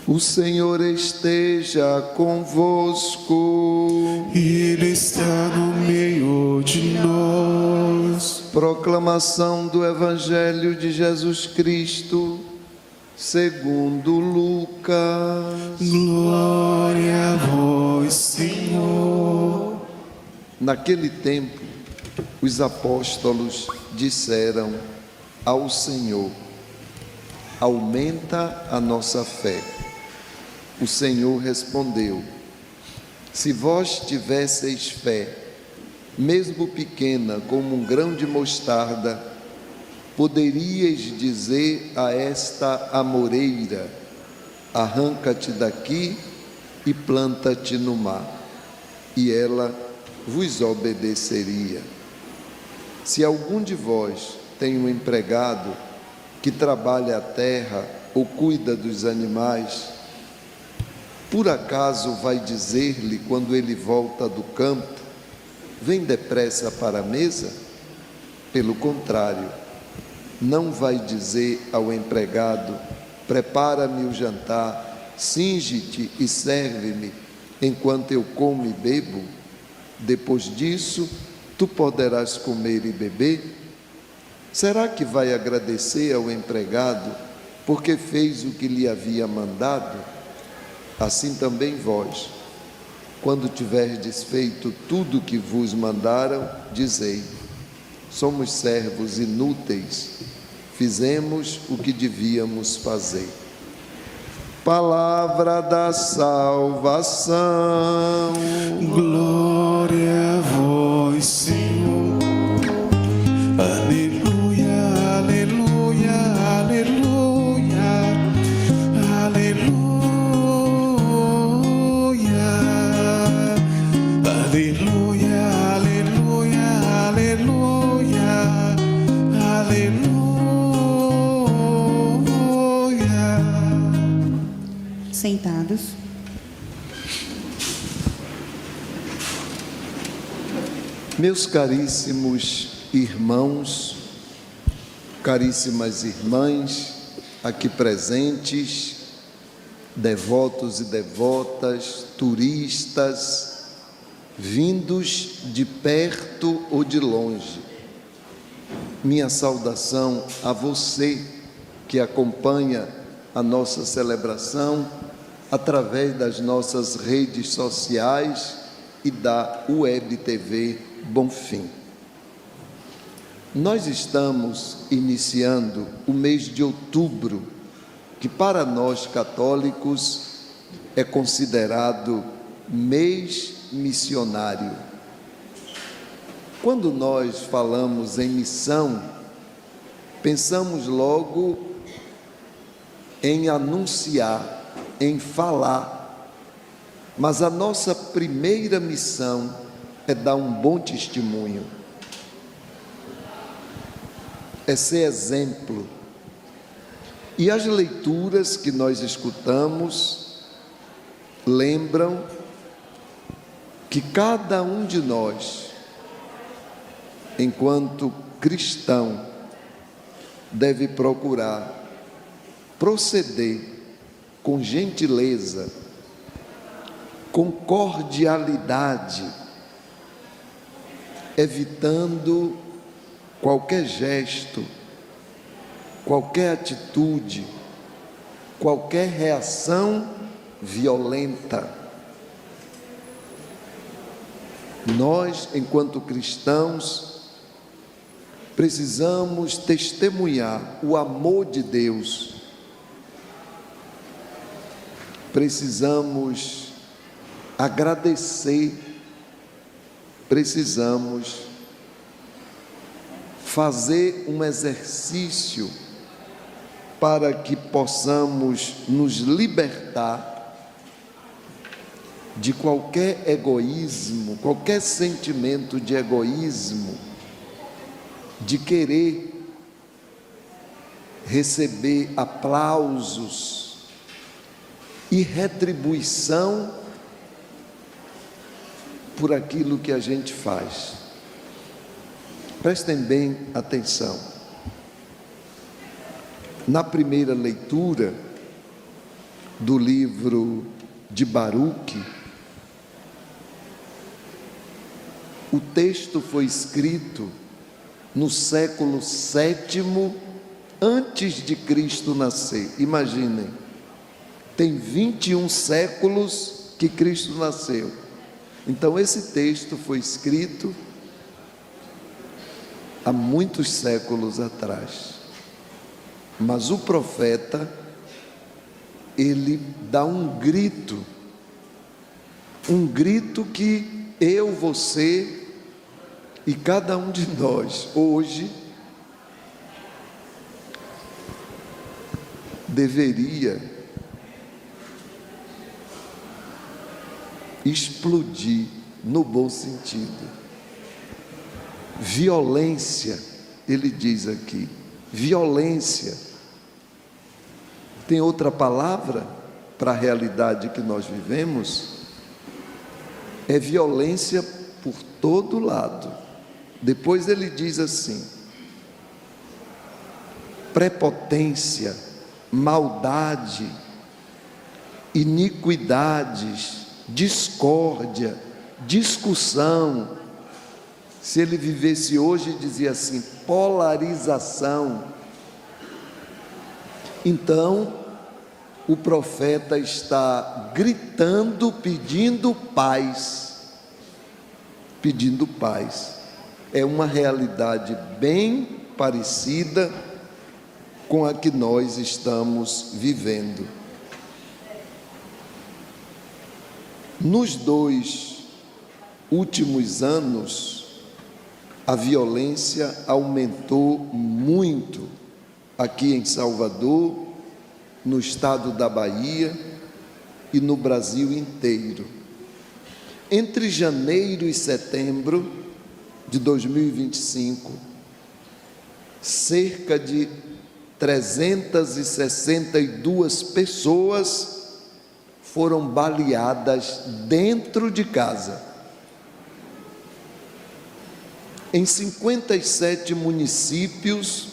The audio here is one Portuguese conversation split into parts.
O Senhor esteja convosco. Ele está no meio de nós. Proclamação do Evangelho de Jesus Cristo, segundo Lucas. Glória a vós, Senhor. Naquele tempo, os apóstolos disseram ao Senhor: aumenta a nossa fé. O Senhor respondeu: se vós tivesseis fé, mesmo pequena como um grão de mostarda, poderíeis dizer a esta amoreira: arranca-te daqui e planta-te no mar, e ela vos obedeceria. Se algum de vós tem um empregado que trabalha a terra ou cuida dos animais, por acaso vai dizer-lhe quando ele volta do campo: vem depressa para a mesa? Pelo contrário, não vai dizer ao empregado: prepara-me o jantar, cinge-te e serve-me enquanto eu como e bebo? Depois disso, tu poderás comer e beber? Será que vai agradecer ao empregado porque fez o que lhe havia mandado? Assim também vós, quando tiverdes feito tudo o que vos mandaram, dizei: somos servos inúteis, fizemos o que devíamos fazer. Palavra da salvação. Glória a vós, Senhor. Aleluia, aleluia, aleluia, aleluia, aleluia, aleluia, aleluia, aleluia. Sentados. Meus caríssimos irmãos, caríssimas irmãs, aqui presentes, devotos e devotas, turistas, vindos de perto ou de longe, minha saudação a você que acompanha a nossa celebração através das nossas redes sociais e da Web TV Bonfim. Nós estamos iniciando o mês de outubro, que para nós católicos é considerado mês missionário. Quando nós falamos em missão, pensamos logo em anunciar, em falar, mas a nossa primeira missão é dar um bom testemunho, é ser exemplo. E as leituras que nós escutamos lembram que cada um de nós, enquanto cristão, deve procurar proceder com gentileza, com cordialidade, evitando qualquer gesto, qualquer atitude, qualquer reação violenta. Nós, enquanto cristãos, precisamos testemunhar o amor de Deus, precisamos agradecer, precisamos fazer um exercício para que possamos nos libertar de qualquer egoísmo, qualquer sentimento de egoísmo, de querer receber aplausos e retribuição por aquilo que a gente faz. Prestem bem atenção. Na primeira leitura, do livro de Baruque. O texto foi escrito no século VII antes de Cristo nascer. Imaginem, tem 21 séculos que Cristo nasceu. Então esse texto foi escrito há muitos séculos atrás. Mas o profeta, ele dá um grito que eu, você e cada um de nós hoje deveria explodir no bom sentido. Violência, ele diz aqui, violência. Tem outra palavra para a realidade que nós vivemos? É violência por todo lado. Depois ele diz assim: prepotência, maldade, iniquidades, discórdia, discussão. Se ele vivesse hoje, dizia assim: polarização. Então, o profeta está gritando, pedindo paz. Pedindo paz. É uma realidade bem parecida com a que nós estamos vivendo. Nos 2 últimos anos, a violência aumentou muito aqui em Salvador, no estado da Bahia e no Brasil inteiro. Entre janeiro e setembro de 2025, cerca de 362 pessoas foram baleadas dentro de casa. Em 57 municípios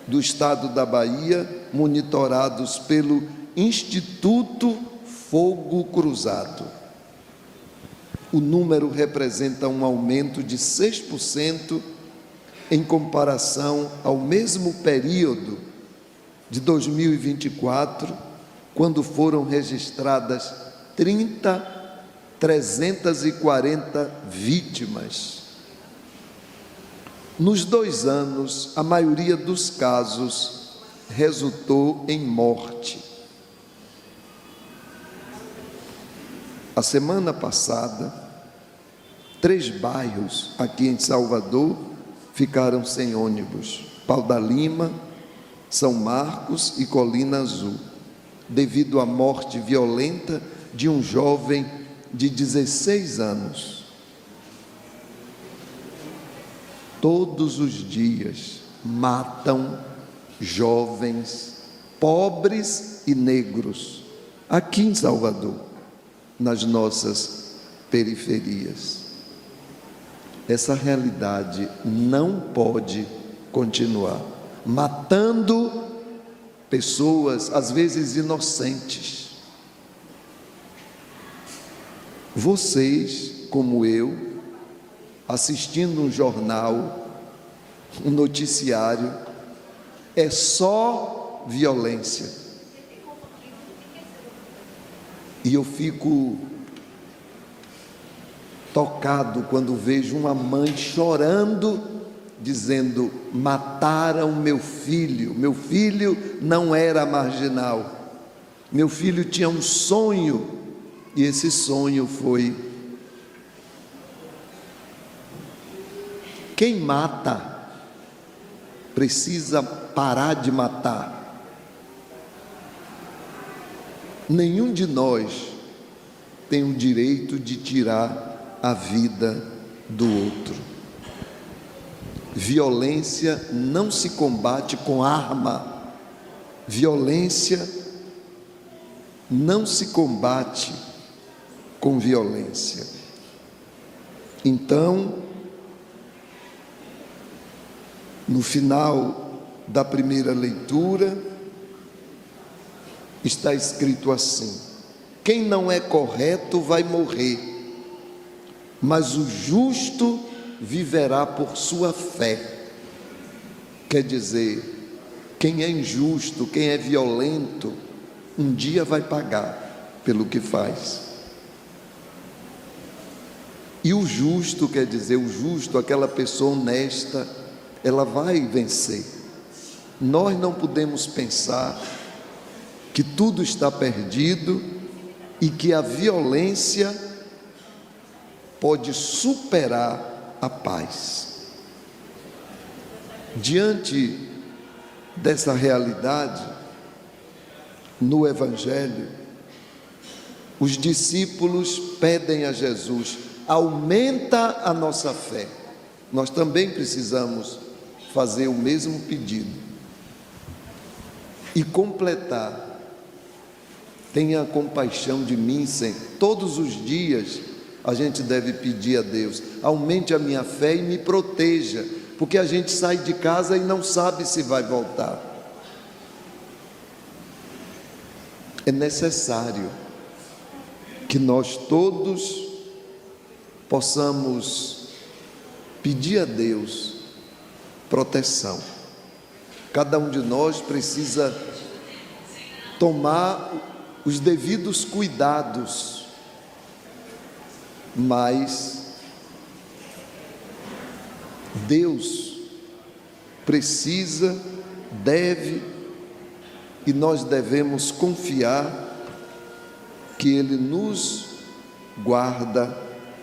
do estado da Bahia, monitorados pelo Instituto Fogo Cruzado. O número representa um aumento de 6% em comparação ao mesmo período de 2024, quando foram registradas 340 vítimas. Nos 2 anos, a maioria dos casos resultou em morte. A semana passada, 3 bairros aqui em Salvador ficaram sem ônibus: Pau da Lima, São Marcos e Colina Azul, devido à morte violenta de um jovem de 16 anos. Todos os dias matam jovens, pobres e negros, aqui em Salvador, nas nossas periferias. Essa realidade não pode continuar, matando pessoas, às vezes inocentes. Vocês, como eu, assistindo um jornal, um noticiário, é só violência. E eu fico tocado quando vejo uma mãe chorando, dizendo: mataram meu filho. Meu filho não era marginal, meu filho tinha um sonho, e esse sonho foi. Quem mata precisa parar de matar. Nenhum de nós tem o direito de tirar a vida do outro. Violência não se combate com arma. Violência não se combate com violência. Então, no final da primeira leitura, está escrito assim: quem não é correto vai morrer, mas o justo viverá por sua fé. Quer dizer, quem é injusto, quem é violento, um dia vai pagar pelo que faz. E o justo, quer dizer, o justo, aquela pessoa honesta, ela vai vencer. Nós não podemos pensar que tudo está perdido e que a violência pode superar a paz. Diante dessa realidade, no Evangelho, os discípulos pedem a Jesus: aumenta a nossa fé. Nós também precisamos fazer o mesmo pedido e completar: tenha compaixão de mim, Senhor. Todos os dias a gente deve pedir a Deus: aumente a minha fé e me proteja, porque a gente sai de casa e não sabe se vai voltar. É necessário que nós todos possamos pedir a Deus proteção. Cada um de nós precisa tomar os devidos cuidados, mas Deus precisa, deve, e nós devemos confiar que Ele nos guarda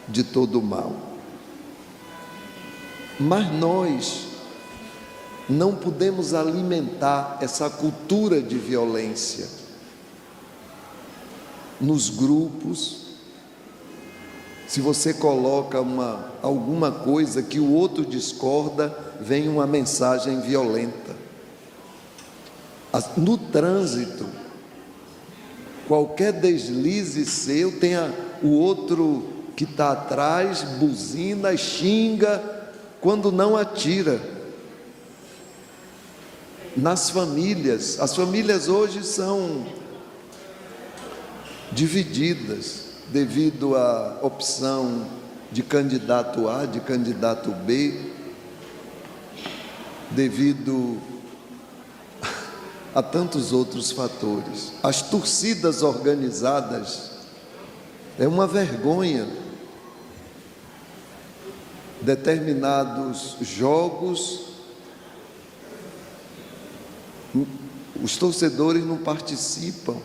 de todo o mal. Mas nós não podemos alimentar essa cultura de violência nos grupos. Se você coloca alguma coisa que o outro discorda, vem uma mensagem violenta. No trânsito, qualquer deslize seu, tem o outro que está atrás, buzina, xinga, quando não atira. Nas famílias, as famílias hoje são divididas devido à opção de candidato A, de candidato B, devido a tantos outros fatores. As torcidas organizadas, é uma vergonha. Determinados jogos, os torcedores não participam,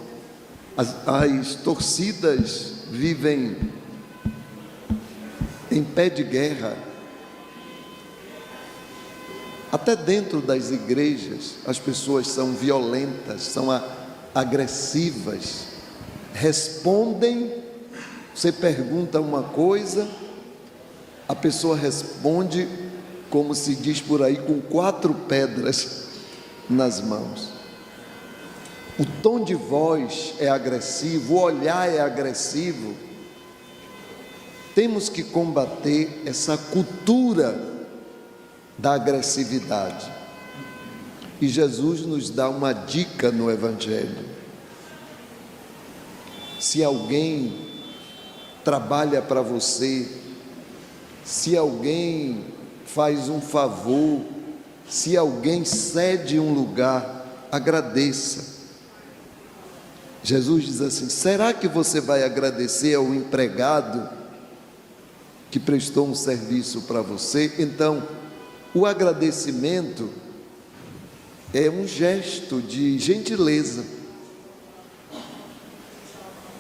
as torcidas vivem em pé de guerra. Até dentro das igrejas, as pessoas são violentas, são agressivas, respondem, você pergunta uma coisa, a pessoa responde, como se diz por aí, com 4 pedras nas mãos. O tom de voz é agressivo, o olhar é agressivo. Temos que combater essa cultura da agressividade. E Jesus nos dá uma dica no Evangelho. Se alguém trabalha para você, se alguém faz um favor, se alguém cede um lugar, agradeça. Jesus diz assim: será que você vai agradecer ao empregado que prestou um serviço para você? Então, o agradecimento é um gesto de gentileza.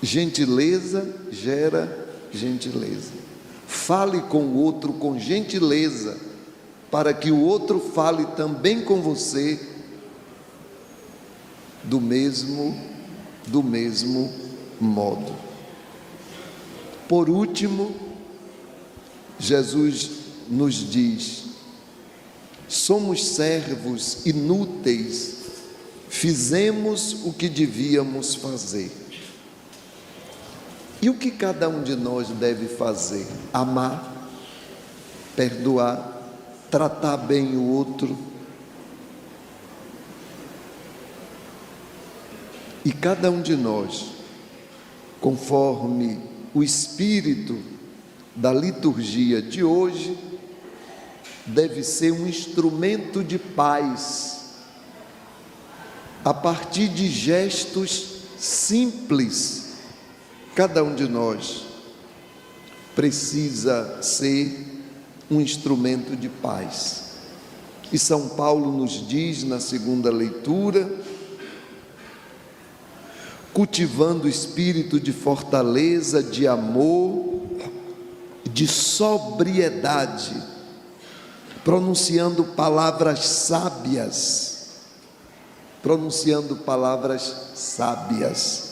Gentileza gera gentileza. Fale com o outro com gentileza, para que o outro fale também com você do mesmo modo. Por último, Jesus nos diz: somos servos inúteis, fizemos o que devíamos fazer. E o que cada um de nós deve fazer? Amar, perdoar, tratar bem o outro. E cada um de nós, conforme o espírito da liturgia de hoje, deve ser um instrumento de paz, a partir de gestos simples. Cada um de nós precisa ser um instrumento de paz. E São Paulo nos diz na segunda leitura: cultivando o espírito de fortaleza, de amor, de sobriedade, pronunciando palavras sábias, pronunciando palavras sábias.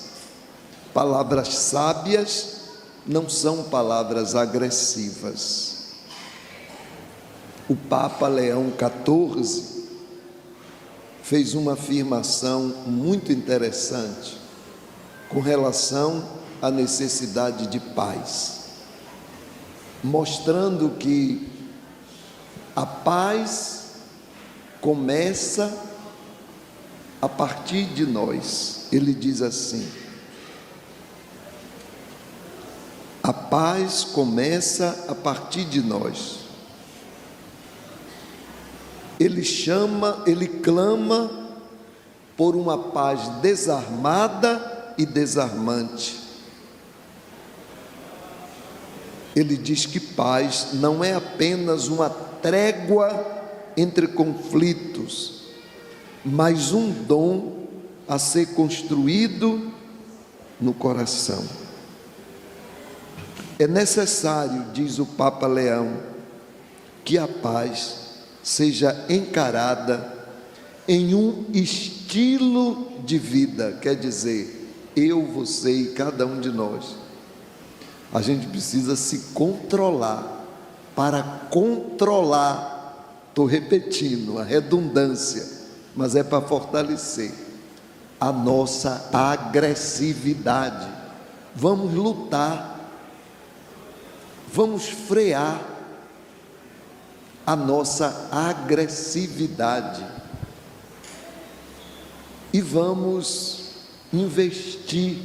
Palavras sábias não são palavras agressivas. O Papa Leão XIV fez uma afirmação muito interessante com relação à necessidade de paz, mostrando que a paz começa a partir de nós. Ele diz assim: a paz começa a partir de nós. Ele clama por uma paz desarmada e desarmante. Ele diz que paz não é apenas uma trégua entre conflitos, mas um dom a ser construído no coração. É necessário, diz o Papa Leão, que a paz seja encarada em um estilo de vida. Quer dizer, eu, você e cada um de nós, a gente precisa se controlar para controlar. Estou repetindo a redundância, mas é para fortalecer a nossa agressividade. Vamos lutar, vamos frear a nossa agressividade e vamos investir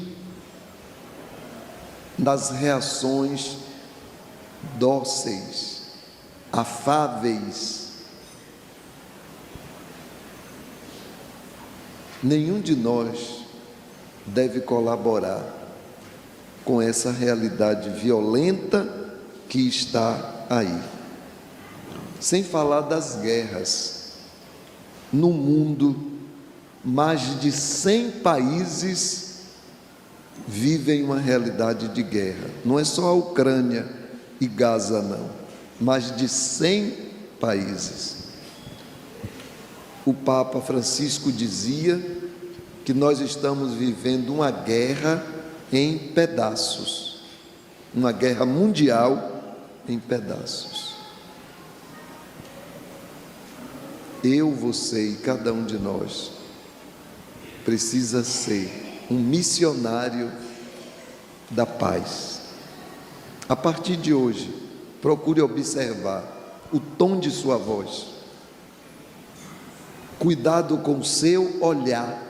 nas reações dóceis, afáveis. Nenhum de nós deve colaborar com essa realidade violenta que está aí. Sem falar das guerras. No mundo, mais de 100 países vivem uma realidade de guerra. Não é só a Ucrânia e Gaza, não. Mais de 100 países. O Papa Francisco dizia que nós estamos vivendo uma guerra em pedaços. Uma guerra mundial em pedaços. Eu, você e cada um de nós precisa ser um missionário da paz. A partir de hoje, procure observar o tom de sua voz. Cuidado com o seu olhar,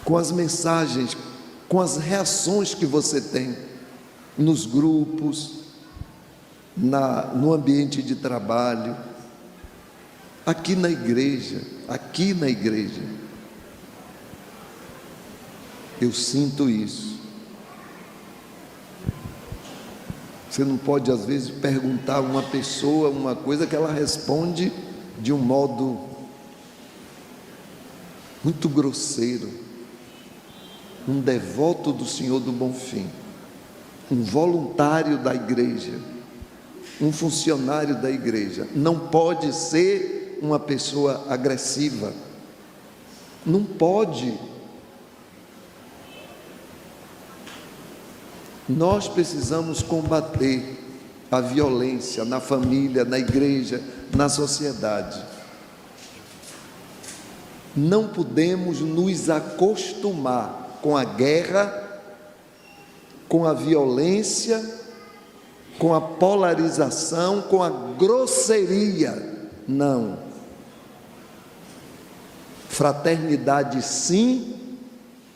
com as mensagens, com as reações que você tem nos grupos, no ambiente de trabalho, aqui na igreja. Eu sinto isso. Você não pode, às vezes, perguntar a uma pessoa uma coisa que ela responde de um modo muito grosseiro. Um devoto do Senhor do Bonfim, um voluntário da igreja, um funcionário da igreja, não pode ser uma pessoa agressiva. Não pode. Nós precisamos combater a violência na família, na igreja, na sociedade. Não podemos nos acostumar com a guerra, com a violência, com a polarização, com a grosseria. Não. Fraternidade sim,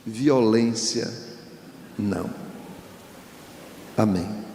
violência não. Amém.